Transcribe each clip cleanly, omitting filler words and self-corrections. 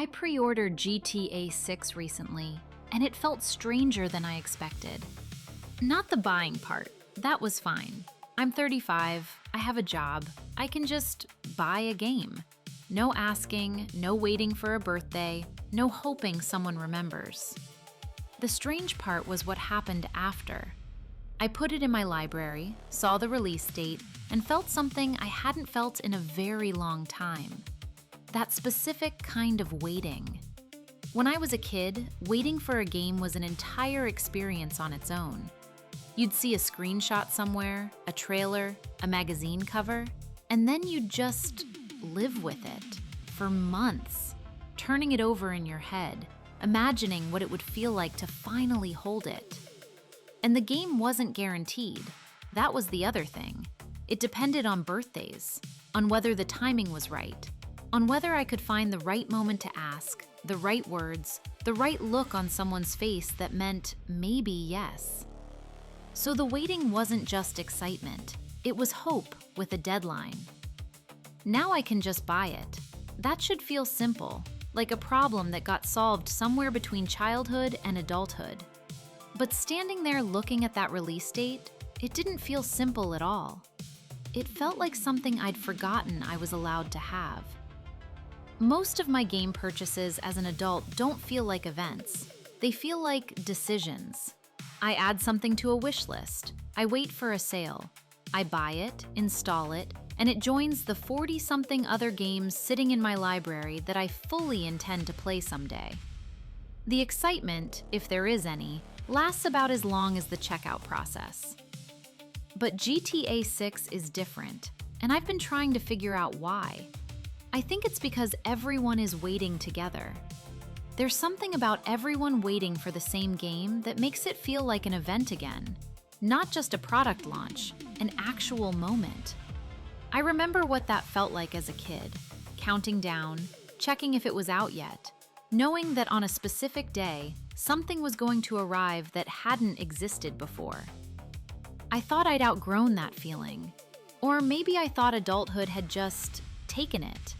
I pre-ordered GTA 6 recently, and it felt stranger than I expected. Not the buying part, that was fine. I'm 35, I have a job, I can just buy a game. No asking, no waiting for a birthday, no hoping someone remembers. The strange part was what happened after. I put it in my library, saw the release date, and felt something I hadn't felt in a very long time. That specific kind of waiting. When I was a kid, waiting for a game was an entire experience on its own. You'd see a screenshot somewhere, a trailer, a magazine cover, and then you'd just live with it for months, turning it over in your head, imagining what it would feel like to finally hold it. And the game wasn't guaranteed. That was the other thing. It depended on birthdays, on whether the timing was right, on whether I could find the right moment to ask, the right words, the right look on someone's face that meant maybe yes. So the waiting wasn't just excitement, it was hope with a deadline. Now I can just buy it. That should feel simple, like a problem that got solved somewhere between childhood and adulthood. But standing there looking at that release date, it didn't feel simple at all. It felt like something I'd forgotten I was allowed to have. Most of my game purchases as an adult don't feel like events. They feel like decisions. I add something to a wish list. I wait for a sale. I buy it, install it, and it joins the 40-something other games sitting in my library that I fully intend to play someday. The excitement, if there is any, lasts about as long as the checkout process. But GTA 6 is different, and I've been trying to figure out why. I think it's because everyone is waiting together. There's something about everyone waiting for the same game that makes it feel like an event again, not just a product launch, an actual moment. I remember what that felt like as a kid, counting down, checking if it was out yet, knowing that on a specific day, something was going to arrive that hadn't existed before. I thought I'd outgrown that feeling, or maybe I thought adulthood had just taken it.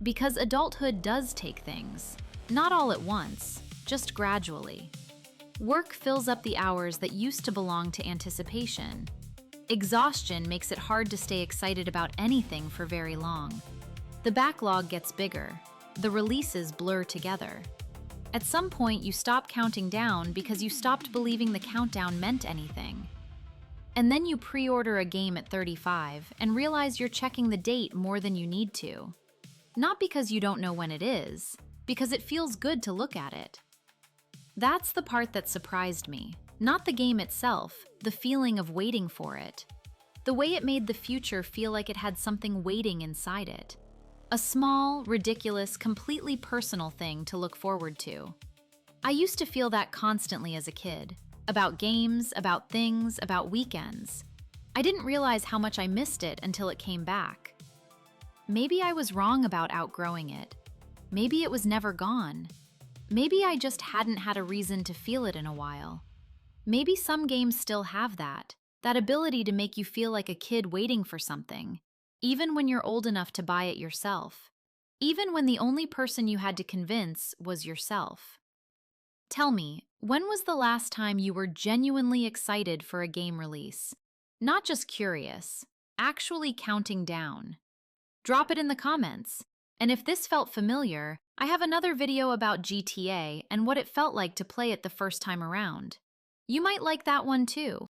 Because adulthood does take things, not all at once, just gradually. Work fills up the hours that used to belong to anticipation. Exhaustion makes it hard to stay excited about anything for very long. The backlog gets bigger. The releases blur together. At some point, you stop counting down because you stopped believing the countdown meant anything. And then you pre-order a game at 35 and realize you're checking the date more than you need to. Not because you don't know when it is, because it feels good to look at it. That's the part that surprised me. Not the game itself, the feeling of waiting for it. The way it made the future feel like it had something waiting inside it. A small, ridiculous, completely personal thing to look forward to. I used to feel that constantly as a kid. About games, about things, about weekends. I didn't realize how much I missed it until it came back. Maybe I was wrong about outgrowing it. Maybe it was never gone. Maybe I just hadn't had a reason to feel it in a while. Maybe some games still have that ability to make you feel like a kid waiting for something, even when you're old enough to buy it yourself, even when the only person you had to convince was yourself. Tell me, when was the last time you were genuinely excited for a game release? Not just curious, actually counting down. Drop it in the comments. And if this felt familiar, I have another video about GTA and what it felt like to play it the first time around. You might like that one too.